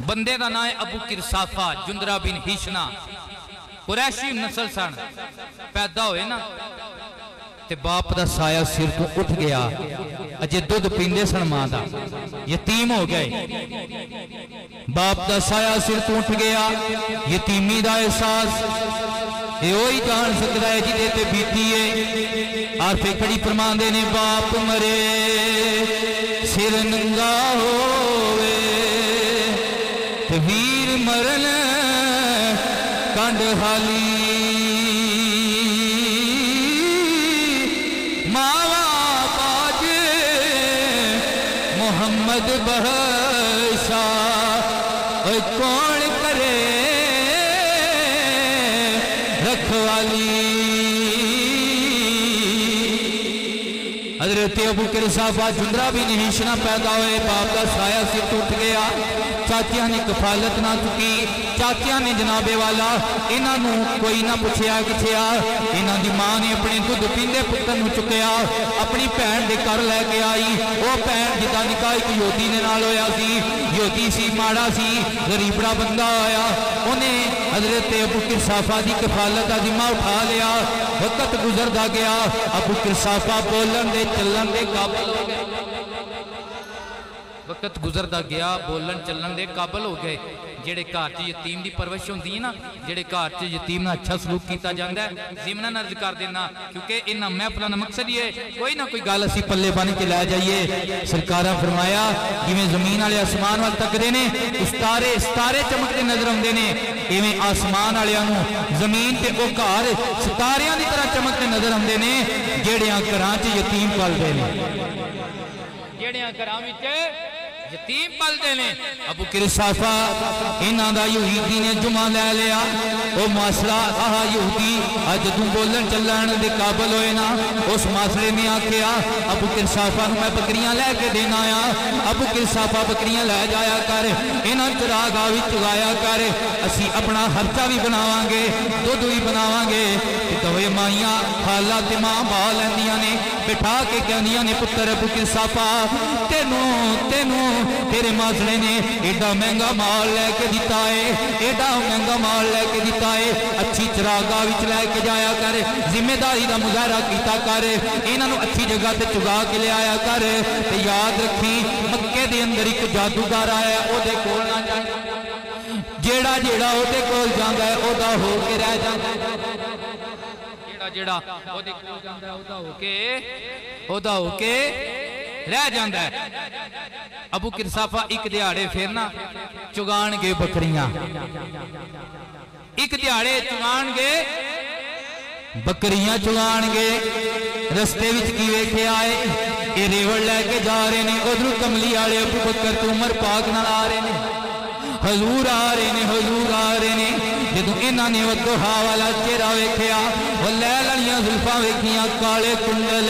बंदे का नाम है अबू किरसाफा जुंदरा बिन हिशना, कुरैशी नस्ल सन। पैदा होए ना ते बाप का साया सिर तो उठ गया, अजे दुध पींदे सन मां का, यतीम हो गए। बाप का साया सिर तो उठ गया, यतीमी का एहसास यो ही जान सकता है जिदे ते बीती है। आरफे खड़ी फरमांदे ने बाप मरे सिर नंगा होवे, वीर मरन कंड हाली, मावा बाज मोहम्मद बहशा, कौन करे रखवाली। हजरत अबू किरसाफा जुंदरा बिन हिशना पैदा हुए, बाप का साया सिर टूट गया। चाचिया ने कफालत ना चुकी, चाचिया ने जनाबे वाला इन्हों कोई ना पूछया किथे आ। इन्हों की मां ने अपने दुध पींदे पुत्र चुकया, अपनी भैन के घर लैके आई। वह भैन जिदा निकाह एक योधी ने नाल होया सी, योधी सी माड़ा सी गरीबड़ा बंदा आया, उन्हें हजरत अबू किरसाफा की कफालत का जिम्मा उठा लिया। वक्त गुजरता गया, अबू किरसाफा बोलन दे चलन दे काबिल हो गए। वक्त गुजरता गया, बोलन चलन दे काबिल हो गए। जेड़े घर च यतीम की परवरिश होंदी है ना, जेड़े घर च यतीम नाल अच्छा सलूक किया जाता है, जिमना अर्ज कर देना, क्योंकि इन्होंने महफिलों का मकसद ही है कोई ना कोई गल असीं पल्ले बन के लै जाइए। सरकारां फरमाया जिवें जमीन वाले आसमान वाल तकदे ने, सितारे सितारे चमकते नजर आउंदे ने, इवें आसमान वालियां नूं जमीन ते ओ घर सितारियां की तरह चमकते नजर आउंदे ने जेड़ियां घरां च यतीम पलदे ने, जेड़ियां घरां विच यतीम पलते ने। अबू किरसाफा इन्हां दा यहूदी ने जुमा लै लिया। वो मासला आह यहूदी अज तू बोलन चलन दे काबिल होए ना, उस मासले ने आख्या अबू किरसाफा नूं मैं बकरियां लैके देना आ। अबू किरसाफा बकरियां लै जाया कर, इन्हां चरागाह विच चुगाया कर, असी अपना खर्चा भी बनावांगे, दुध भी बनावांगे। दोवे माइयां खाला ते मां बा लैंदियां ने, बिठा के कहंदियां ने पुत्तर अबू किरसाफा तेनू तेनू तेरे मासड़े ने एडा महंगा माल लैके दिता है, एडा महंगा माल लैके दिता है, अच्छी चरागाह विच लैके जाया कर, जिम्मेदारी का मुजाहरा किया कर, इन्हों अच्छी जगह से चुगा के लिया कर। ते याद रखी मक्के दे अंदर एक जादूगर आया, ओदे कोल ना जा, जेड़ा जेड़ा ओदे कोल जांदा है ओदा हो के रह जांदा है, जेड़ा जेड़ा ओदे कोल जांदा है ओदा हो के रह जाता है। अबू किरसाफा एक दिहाड़े फिर ना चुगान गए बकरियां, एक दिहाड़े चुगान गए बकरियां चुगान गए। रस्ते विच की वेखे आए, ये रेवड़ लैके जा रहे हैं, उधरों कमली वाले अबू बकर ते उमर पाक नाल आ रहे हैं, हजूर आ रहे ने, हजूर आ रहे ने। जो इन्होंने वदोहा वाला चेहरा वेख्या, वो लैल वालियां जुल्फां वेखियां, काले कुंडल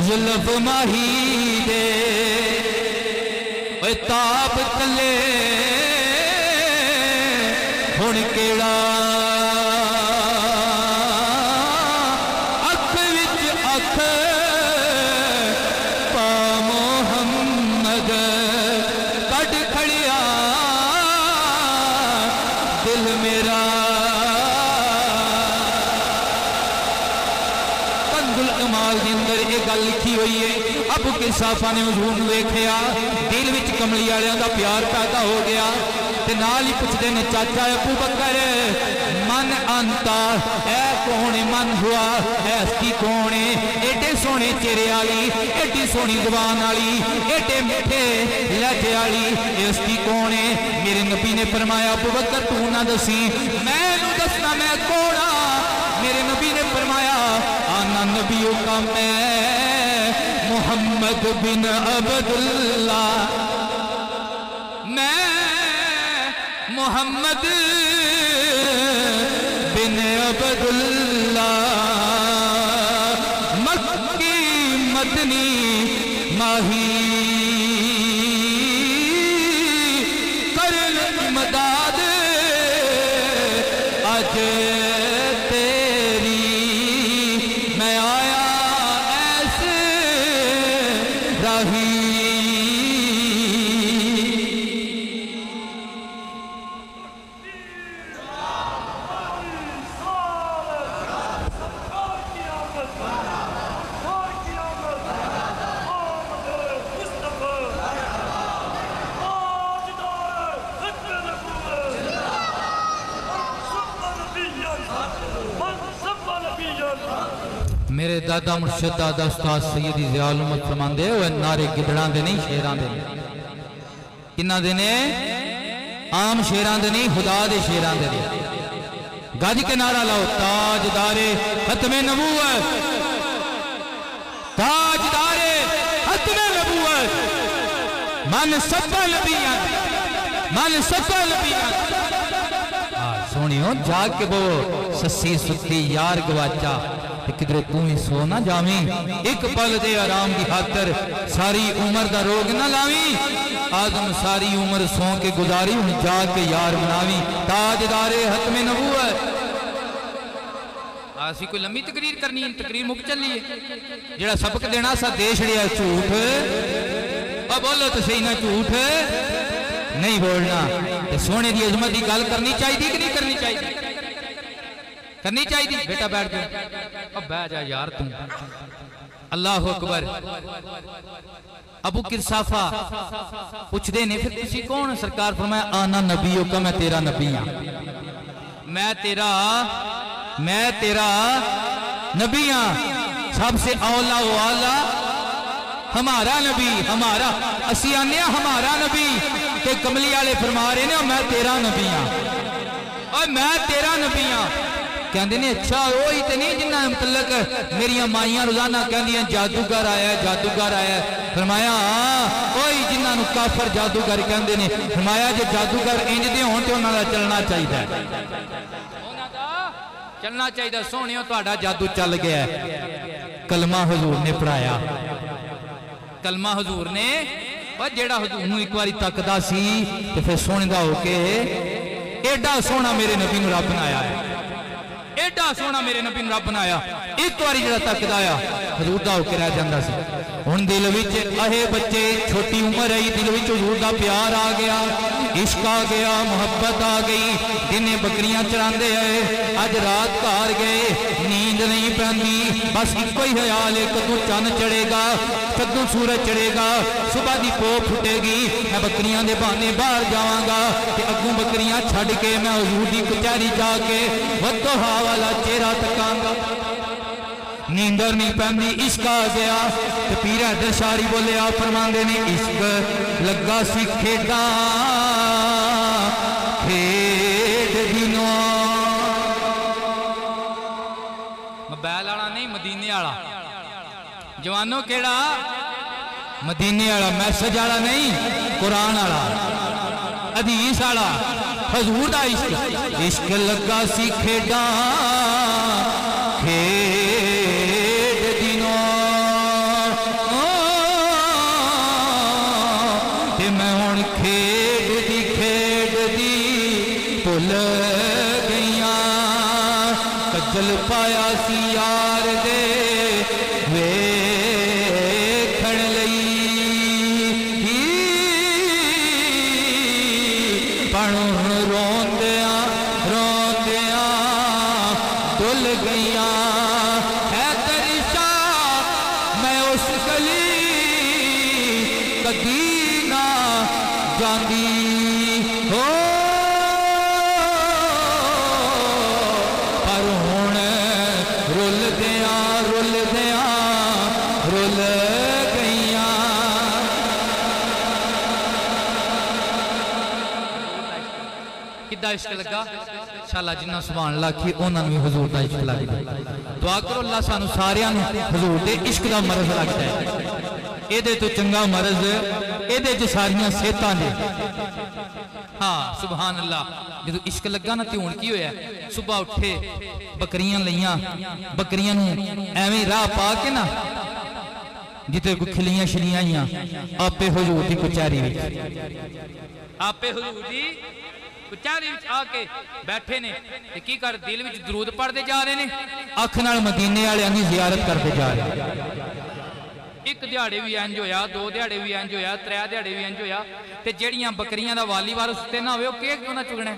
जुल्फ माही दे, ताप चले हुण केड़ा, अख विच अख पा मोहम्मद कट खड़िया दिल मेरा। कंजुल कमाल के अंदर ये गल लिखी हुई है। अबू किरसाफा ने हुजूर नूं वेखिया, दिल विच कमली वालियां दा प्यार पैदा हो गया, ते नाल ही पुछदे ने चाचा अबू बकर मन अंता ऐ कौन मन हुआ, ऐ हस्ती कौन है, एडे सोहने चेहरे वाली, एडी सोहनी जुबान वाली, एडे मीठे लहजे वाली हस्ती कौन है। मेरे नबी ने फरमाया अबू बकर तू ना दसी, मैनू दसना मैं कौन आ। मेरे नबी ने फरमाया आना नबियों का मैं मोहम्मद बिन अब्दुल्ला, मैं मोहम्मद बिन अब्दुल्ला, मक्की मदनी माही, करन मदाद आज तेरी, मैं आया ऐसे राही। मेरे दादा मुर्शद दादा उस्ताद सैयदी ज़ियाउल उम्मत फरमांदे ओए नारे गिदड़ां दे नहीं शेरां दे किन्ना दे ने आम शेरां दे नहीं खुदा दे शेरां दे गज के नारा लाओ ताजदारे खत्मे नबूवत ताजदारे खत्मे नबूवत मन सफल नबियां मन सफल नबियां सोनियो जाग के बो सस्सी सुत्ती यार गवाचा किधरे तू ही सो ना जावी एक पल दे आराम की खातर सारी उम्र का रोग ना लावी आदम सारी उम्र सो के गुजारी हूं जाग के यार बनावी ताजदारे हतमे नबूवत आसी कोई लंबी तकरीर करनी तकरीर मुक चली है जेड़ा सबक देना सा दे छड़िया झूठ और बोलो तो सही ना झूठ नहीं बोलना तो सोने की अजमत की गल करनी चाहिए कि नहीं करनी चाहिए करनी चाहिए बेटा बैठ जाओ अब बैठ जा यार तू अल्लाह अकबर अबू किरसाफा पूछते ने फिर तुसी कौन सरकार फरमाया आना नबियों का मैं तेरा नबी हां मैं तेरा नबी हां सबसे औला वाला हमारा नबी हमारा असी आने हमारा नबी ते कमली वाले फरमा रहे ने मैं तेरा नबी हां और मैं तेरा नबी हां कहते ने अच्छा वही तो नहीं जिन्ना मतलब मेरिया माइया रोजाना कहदियां जादूगर आया फरमाया वही जिन्होंने काफर जादूगर कहते ने फरमाया जो जादूगर इंज दे होण ते उन्हां दा चलना चाहिए चलना चाहिए सोहणियो तुहाडा जादू चल गया कलमा हुजूर ने पढ़ाया कलमा हुजूर ने और जेड़ा हुजूर नूं एक बारी तकदा सी ते फिर सोहणे दा होके एडा सोहना मेरे नबी नूं रब बनाया है एडा सोहना मेरे नबी नूं रब बनाया एक बारी जेड़ा तकदा आ हुजूर दा होके रह जांदा सी हुण दिल विच अहे बच्चे छोटी उम्र है दिल विच हुजूर दा प्यार आ गया इश्क आ गया मोहब्बत आ गई दिने बकरियां चरांदे आए अज रात घर गए नींद नहीं पैंदी बस इको ही ख्याल है कदों चंद चढ़ेगा कदों सूरज चढ़ेगा सुबह की पो फुटेगी मैं बकरियां दे बहाने बाहर जावांगा ते अगों बकरियां छड़ के मैं हुजूर दी कचहरी जाके वदोहा वाला चेहरा तकांगा नींदर नहीं पैंदी इश्क आ गया ते पीर हैदर शारी बोले आप फरमांदे ने इश्क लगा सी खेड़ा खेड दिनों बैल वाला नहीं मदीने वाला जवानों केड़ा मदीने वाला मैसेज वाला नहीं कुरान वाला हदीस वाला हुजूर दा इश्क इश्क लगा सी खेड़ा खेड दिनों ते मैं हुण खेड दी भुल गईयां कजल पाया सी यार दे वेखण लई पण रोंदियां डुल गईयां है तरिशा मैं उस गली कदी ना जांदी हो पर हुण रुल गईयां किदा इश्क लगा इंशाअल्लाह जिन्ना सुभान अल्लाह की उन्हां नूं हुजूर दा इश्क लग जाए दुआ करो अल्लाह सानू सारियां नूं हुजूर दे इश्क दा मरज़ लग जाए एदे तो चंगा मरज़ एदे च सारियां सेहतां ने हाँ सुभान अल्लाह जो इश्क लगा ना ते हुण की होया सुबह उठे बकरियां लईयां बकरियां नूं एवें राह पा के ना जिते कोई खिलियां छलियां आईयां आपे हुजूर दी कचहरी विच आपे हुजूर दी कचहरी विच आके बैठे ने ते की कर दिल विच दरूद पढ़ते जा रहे ने अख नाल मदीने वालियां दी ज़ियारत करते जा रहे एक दिहाड़े भी इंज होया दो दिहाड़े भी इंज होया त्रै दिहाड़े भी इंज होया ते जेड़ियां बकरियां दा वाली वारस ते ना होवे ओह क्यों ना चुगना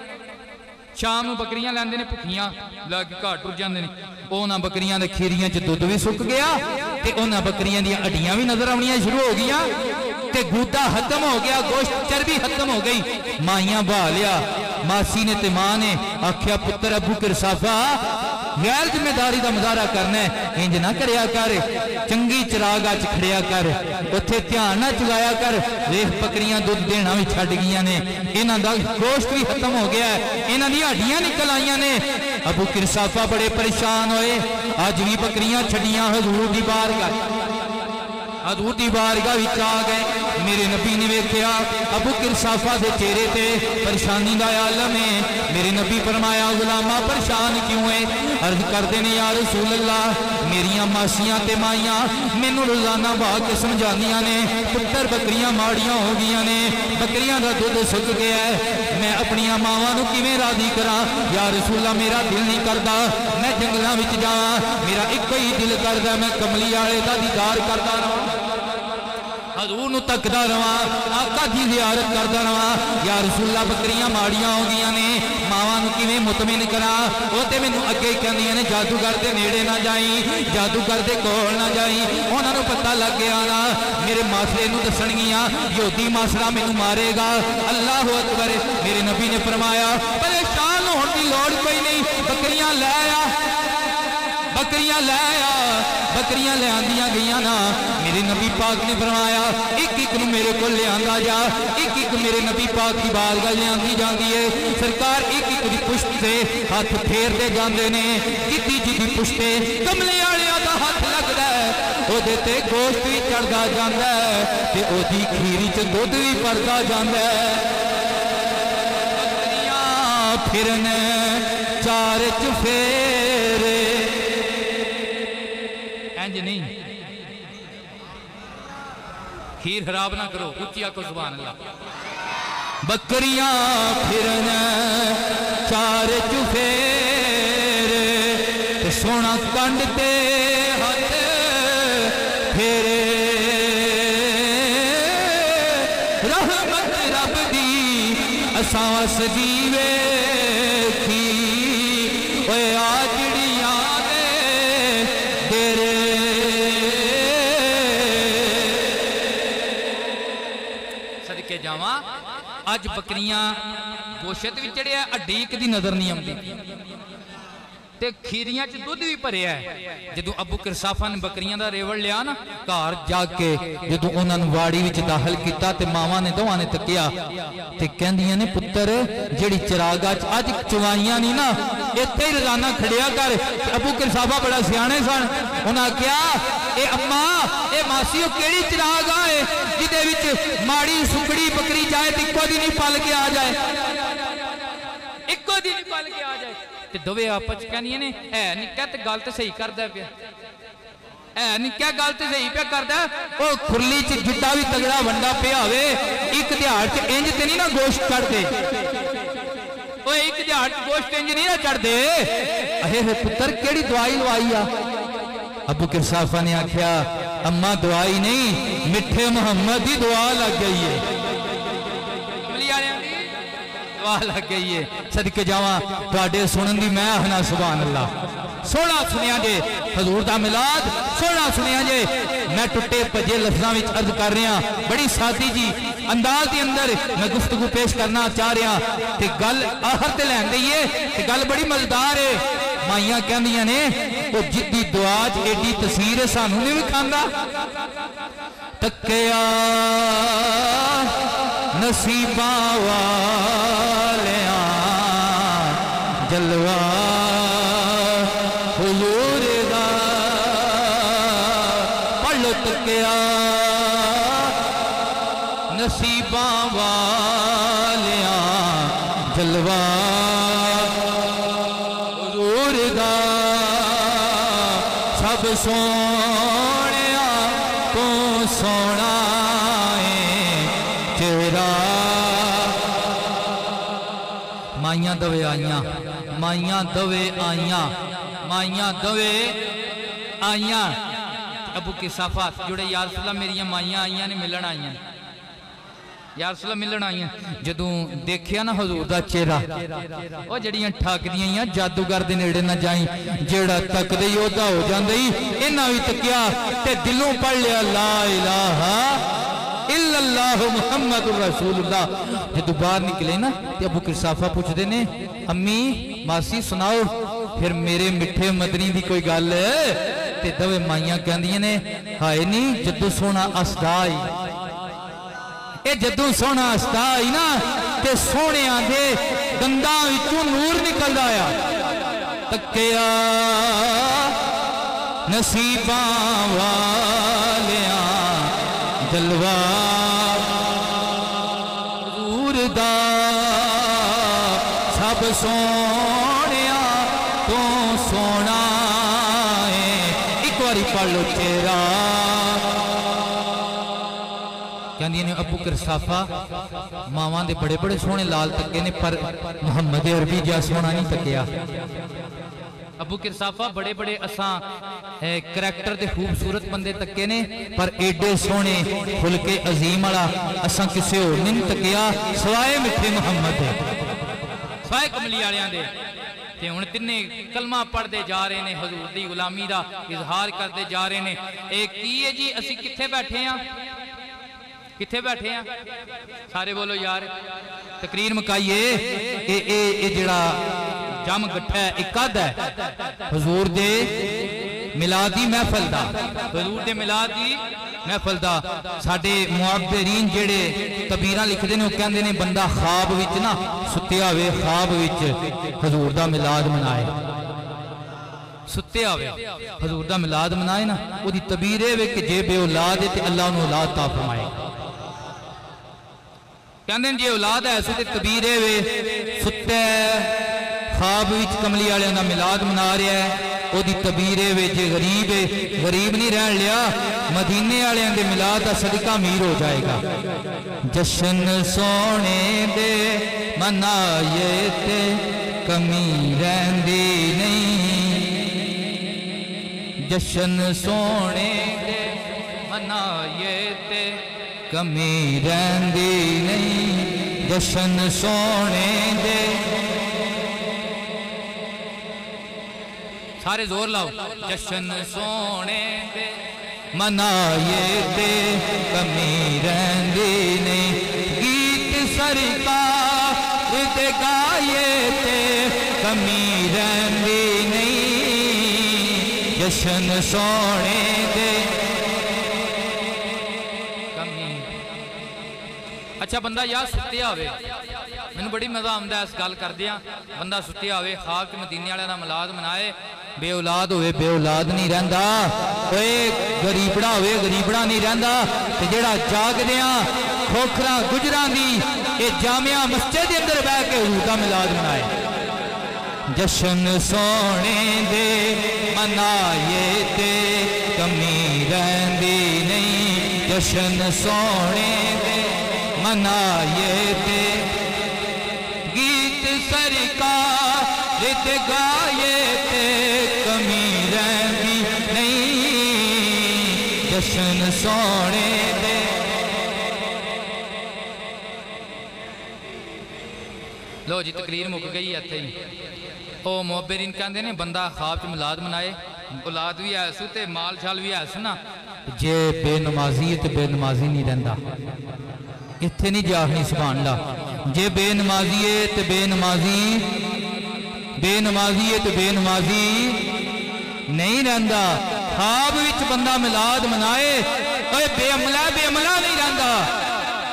शाम नूं बकरियां लैंदे ने भुखियां लग घर टुर जांदे ने उन्हां बकरियां दे खीरियां च दुध भी सुक गया ते उन्हां बकरियां दी हड्डियां भी नजर आवणियां शुरू हो गईयां ते गूदा खत्म हो गया गोश्त चर्बी खत्म हो गई माइयां बहा लिया मासी ने ते मां ने आख्या पुत्र अबू किरसाफा गैर जिम्मेदारी का मुजाहरा करना है इंज ना करया कर, चंगी चरागा च खड़िया कर, उत्थे ध्यान ना चुकाया कर। वेख बकरियां दुध देना भी छड़ गई ने, इन्हां दा गोश्त भी खत्म हो गया है, इन्हां दी हड्डियां निकल आईयां ने। अबू किरसाफा बड़े परेशान होए, अज भी बकरियां छड़ियां हजूर दी बारगाह, हजूर दी बारगाह विच आ गए। मेरे नबी ने वेख्या अबू किरसाफा दे चेहरे ते परेशानी दा आलम है। मेरे नबी फरमाया गुलामा परेशान क्यों है? अर्ज करते ने या रसूल अल्लाह, मेरियां मासियां ते माइयां मैनू रोजाना बहा के समझांदियां ने पुत्तर बकरियां माड़ियां हो गई ने, बकरियां दा दुध सुक गया है, मैं अपनियां मावां नू किवें राजी करा? या रसूल अल्लाह मेरा दिल नहीं करदा मैं जंगलां विच जावां, मेरा इक्को ही दिल करदा मैं कमली वाले दा दीदार करदा रहां, हजूर नू तकदा रहा, आका की जियारत करदा रहा। या रसूला बकरियां माड़ियां हो गई ने, मावां नू किवें मुतमिन करा? वो ते मैनू अगे कहंदियां ने जादूगर दे नेड़े ना जाई, जादूगर दे कोल ना जाई, उन्हां नू पता लग गया ना मेरे मासरे नू दसणगियां यहूदी मासरा मैनू मारेगा। अल्लाह अकबर। मेरे नबी ने फरमाया परेशान होने की लोड़ कोई नहीं, बकरियां लै आ, बकरियां लै आ। बकरियां ले आंदियां गईयां ना, मेरे नबी पाक ने फरमाया एक एक नू मेरे को ले आंदा जा, एक एक मेरे नबी पाक की बारगाह ले आंदी जाती है। सरकार एक एक दी पुश्त से हाथ फेरते जाते ने, जिद्दी जिद्दी पुश्ते कमले वालियां दा हाथ लगदा है, ओदे ते गोश्त भी चढ़दा जांदा है ते ओदी खीरी च दुध भी भरदा जांदा है। बकरियां फिरन चार चफेरे, इंज नहीं खीर खराब ना करो, उच्ची आखो सुभान अल्लाह। बकरियां फिरन चार चुफेरे, सोना कंड ते हाथ फेरे, रहमत रब दी असां सजीवे की ओए आजड़ियां तेरे। सदके जावा अज बकरियां गोशत भी चढ़िया, हड्डी एक दी नजर नहीं आती ते खीरियां च दुध भी भरिया है। जदों अबू किरसाफा ने बकरियां दा रेवड़ लिया ना घर जाके, जदों उन्हां नूं वाड़ी विच दाखिल कीता ते मावां ने दोवां ने तकिया ते कहंदियां ने पुत्तर जिहड़ी चरागा च अज चवाइयां नहीं ना, इत्थे ही रोजाना खड़िया कर। अबू किरसाफा बड़ा सियाणे सन, उन्हां आख्या ए अम्मा ए मासी केड़ी चराग है जिहदे विच माड़ी सुकड़ी बकरी जाए ते इक्को दिन ही पल के आ जाए, इक्को दिन ही पल के आ जाए। दोवे आपस कहनियां ने है निक्का ते गल ते सही करदा पिया, है निक्का गल ते सही पिया करदा, ओ खुरली च जिड्डा भी तगड़ा वंडा पिया होवे एक दिहाड़ च इंज ते नहीं ना गोश्त चढ़दे, ओ एक दिहाड़ च गोश्त इंज नहीं ना चढ़दे। अरे पुत्र केड़ी दवाई लवाई आ? अबू किरसाफा ने आख्या अम्मा दवाई नहीं मिठे मुहम्मद की दुआ लग गई है, लग गई है। सदके जावा तुहाडे सुनन दी मैं आखना सुभान अल्लाह। सोहना सुनिया जे हजूर दा मिलाद, सोहना सुनिया जे। मैं टुटे भजे लफ्जां विच अर्ज कर रहा, बड़ी सादी जी अंदाज के अंदर मैं गुफ्तगू पेश करना चाह रहा ते गल आहर ते लैन दईए ते गल बड़ी मजेदार है। माइयां कहंदियां ने वो जिद्दी दुआ च एडी तसीर है सानू नहीं विखांदा, तकिया नसीबा वालिया जलवा हुजूर दा, पढ़ लो तकिया नसीबा वालिया जलवा हुजूर दा, सब सोहणिया तो सोहना तेरा। माइयां दवे आइयां, माइयां दवे आइयां, माइयां दवे आइयां। अबू किरसाफा जुड़े यार रसूल मेरियां माइयां आइयां ने मिलन आइयां, यार रसूल मिलन आइयां। जदों देखिया ना हजूर दा चेहरा, ओ जड़ियां ठगदियां जादूगर दे नेड़े ना जाई, जेड़ा तकदे ही ओदा हो जांदा ही। इन्हां भी तकिया ते दिलों पढ़ लिया ला इलाहा इल्लल्लाह मुहम्मदुर रसूलुल्लाह। जदों बाहर निकले ना ते अबू किरसाफा पूछदे ने अम्मी मासी सुनाओ फिर मेरे मिठे मदनी दी कोई गल ते दवे माइयां कहंदियां ने हाय नी जदों सोना असदा आई ए जदों सोना असदा आई ना ते सोहणियां दे दंदां विचों नूर निकलदा आया तक्किया नसीबां वालियां जलवा हजूर दा सब सोहणिया तो सोना है एक बारी पढ़ लो तेरा कहंदी ने अबू करसाफा मावां दे बड़े बड़े सोहने लाल तके ने पर मुहम्मद अरबी जा सोहना नहीं तकिया अबू किरसाफा बड़े बड़े असा करैक्टर दे खूबसूरत बंदे तके ने पर एडे सोहने फुलके अजीम वाला असा किसी होर नहीं तकिया सवाए मिठे मुहम्मद सवाए कमली वालियां दे ते हुण तिन्ने कलमा पढ़ते जा रहे ने हजूर दी गुलामी दा इजहार करते जा रहे ने ए की है जी असी कित्थे बैठे हैं कित्थे बैठे हैं सारे बोलो यार तकरीर मुकाइए ए जिहड़ा जम गठा है एक कद है हजूर दे मिलादी महफल दा हजूर दे मिलादी महफल दा साडे मुअब्बरीन जेड़े तबीरां लिखदे ने कहंदे ने बंदा ख्वाब विच ना सुत्या होवे ख्वाब विच हजूर दा मिलाद मनाए सुत्या होवे हजूर दा मिलाद मनाए ना ओदी तबीर वे कि जे बे औलाद है ते अल्लाह उन्हें औलाद ता फरमाएगा कहंदे जे औलाद है ते तबीर वे सुत्ते ख्वाब विच कमली वाले का मिलाद मना रहा है ओदी तबीर वे जे गरीब है गरीब नहीं रह लिया मदीने वाले दे मिलाद का सदका अमीर हो जाएगा जश्न सोने दे मनाए ते कमी रहंदी नहीं जश्न सोने दे मनाए ते कमी रहंदी नहीं जश्न सोने दे सारे जोर लाओ जश्न सोने दे मनाए ते कमी रहंदी नहीं गीत सरकार दे गाए ते कमी रहंदी नहीं जश्न सोने दे कमी अच्छा बंदा यार सुत्या होवे मैनू बड़ी मजा आंदा इस गल करदियां बंदा सुत्या होवे ख्वाब च मदीने वाले दा मिलाद मनाए बे औलाद होवे बे औलाद नहीं रहिंदा ओए गरीबड़ा होवे गरीबड़ा नहीं रहिंदा ते जेड़ा जागदियां खोखरा गुजरां दी ए जामिया मस्जिद दे अंदर बैठ के हजूर दा मिलाद मनाए जश्न सोने दे मनाए ते कमी रहंदी नहीं जश्न सोने दे मनाए ते गीत सरकार ते गाए ते कमी रहंदी नहीं जश्न सोने दे लो जी तकरीर मुक गई इत्थे ही ओ मुअब्बरीन कहंदे ने बंदा ख्वाब च मिलाद मनाए औलाद भी है सु ते माल शाल भी है ना जे बेनमाजी है तो बेनमाजी नहीं रहिंदा इत्थे नहीं जाखनी सुभान अल्लाह जे बेनमाजी है तो बेनमाजी बेनमाजी है तो बेनमाजी नहीं रहिंदा ख्वाब विच बंदा मिलाद मनाए ओए बेअमला नहीं रहिंदा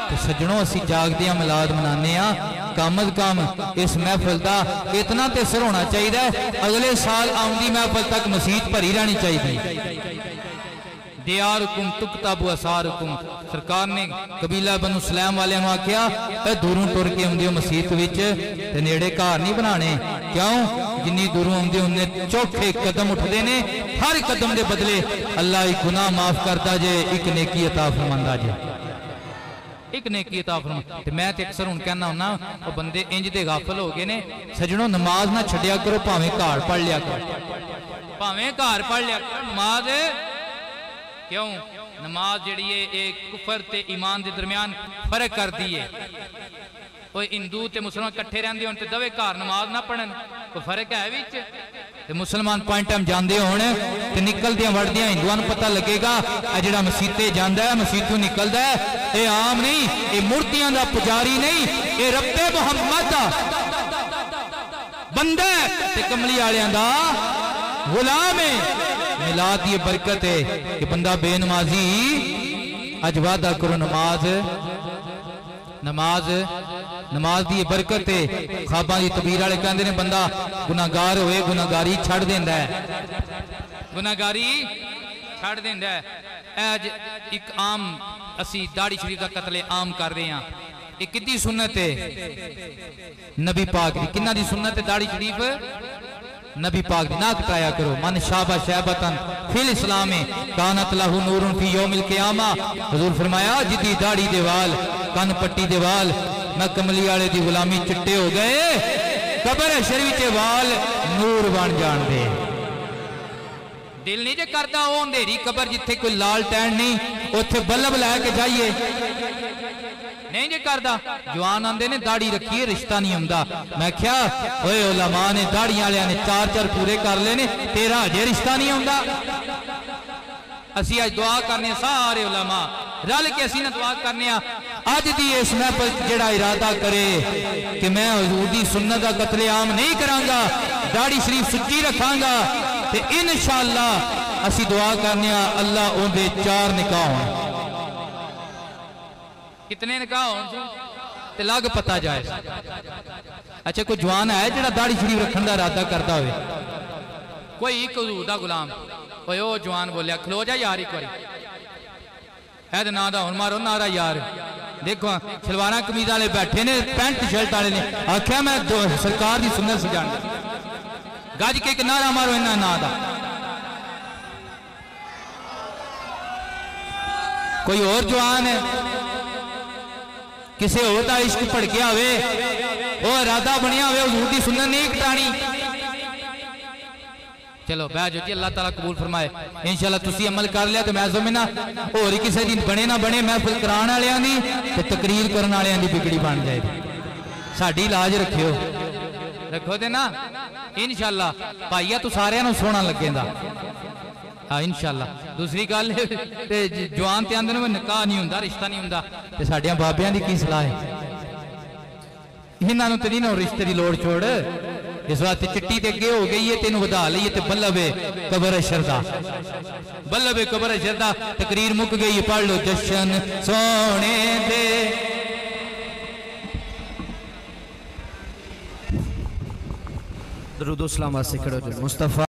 तो सज्जणों असी जागदियां मिलाद मनाने कम अज कम इस महफिल का इतना तो असर होना चाहिए अगले साल आउंदी महफिल तक मसीत भरी रहनी चाहिए दियारुकुम तुकतबु असारुकुम सरकार ने कबीला बनु सलैम वाले आख्या दूरों टुर के आउंदे हो मसीत विच ते नेड़े घर नहीं बनाने क्यों जिन्नी दूरों आउंदे उन्ने चौखे कदम उठते ने हर कदम के बदले अल्लाह एक गुनाह माफ करता जे एक नेकी अता फरमांदा जे एक नेकी अता फरमा ते मैं ते अक्सर हुण कहना हुन्ना वो बंदे इंज दे गाफल हो गए ने सजणों नमाज ना छड्डिया करो भावें घर पढ़ लिया करो भावें घर पढ़ लिया करो नमाज क्यों नमाज जिहड़ी है एक कुफर ते ईमान के दरमियान फर्क करती है कोई हिंदू ते मुसलमान कट्ठे रहंदे होण ते दवे घर नमाज ना पढ़न कोई फर्क है विच ते मुसलमान पॉइंट टाइम जांदे होण ते निकलदियां वड़दियां हिंदुआं नूं पता लगेगा आ जिहड़ा मसीते जांदा है मसीतों निकलदा है ये आम नहीं ये मूर्तियां दा पुजारी नहीं ये रब्बे मुहम्मद दा बंदा ते कमली वालियां दा गुलाम है। मिलाद दी बरकत है कि बंदा बेनमाजी अज वादा करो नमाज नमाज नमाज दी बरकत है। ख्वाबां दी तबीर वाले कहंदे ने बंदा गुनाहगार होए गुनाहगारी छड़ देंदा है, गुनाहगारी छड़ देंदा है। अज एक आम असी दाढ़ी शरीफ का कतले आम कर रहे हैं। ये कितनी सुन्नत है नबी पाक दी, किन्ना दी सुन्नत है दाढ़ी शरीफ नबी पाक दी। ना कटाया करो। मन शाबा शैबतन फिल इस्लाम कानत लहू नूरुन फी यौमिल क़ियामा। हुजूर फरमाया जिदी दाढ़ी दे वाल कन पट्टी दे वाल ना कमली वाले दी गुलामी चिट्टे हो गए, कबर शरीफ के वाल नूर बन जान दे। दिल नहीं जे करता वो अंधेरी कबर जिथे कोई लाल टैन नहीं उथे बल्ब लैके जाइए, नहीं जे करता। जवान आंदे ने दाढ़ी रखिए रिश्ता नहीं आंदा। मैं क्या ओए उलमा ने दाढ़ियां वालियां ने 4-4 पूरे कर लेने, तेरा अजे रिश्ता नहीं आंदा। असी अज दुआ करने सारे उलमा रल के असी दुआ करने अज दी इस महफिल जेड़ा इरादा करे कि मैं हुजूर दी सुन्नत दा कतलेआम नहीं करांगा, दाढ़ी शरीफ सुच्ची रखांगा, ते इंशाअल्लाह असी दुआ करने अल्लाह उनके 4 निकाह होण। कितने निकाह होण ते लग पता जाए। अच्छा कोई जवान है जेड़ा दाढ़ी शरीफ रखने का इरादा करता हो, कोई एक हुजूर दा गुलाम ओए ओ जवान बोलिया खलो जा यार एक बारी है ना दा हुण मारो नारा यार। देखो सलवारा कमीज वाले बैठे ने, पैंट शर्ट वाले ने आख्या मैं सरकार की सुन्नत सजाना, गज के एक नारा मारो इन्ना ना दा। कोई और जवान है किसी होर दा इश्क भड़किया होवे, वो इरादा बनिया होवे हुजूर दी सुन्नत नहीं कटानी, चलो बह जाओ जी अल्लाह ताला कबूल फरमाए। इंशाअल्लाह तुसी अमल कर लिया तो मैं समझना होर किसी दिन बने ना बने महफिल कराने वालियां दी ते तकरीर करने वालियां दी बिगड़ी बन जाएगी। साडी लाज रखियो, रखो ते ना इंशाअल्लाह भाईया तू सारियां नूं सोहना लगेगा। हाँ इंशाअल्लाह। दूसरी गल जवान ते आंदे ने निकाह नहीं हुंदा, रिश्ता नहीं हुंदा, ते साडियां बाबियां दी की सलाह है? इन्हां नूं ते नहीं ना रिश्ते दी लोड़ छोड़, इस वास्ते चिट्टी ते अगे हो गई है, तेन वधा लईए ते बल्लभ कबर शरदा, बल्लभ कबर शरदा। तकरीर मुक गई, पढ़ लो जशन सोने दे। दरूद सलाम वास्ते खड़ो जो मुस्तफा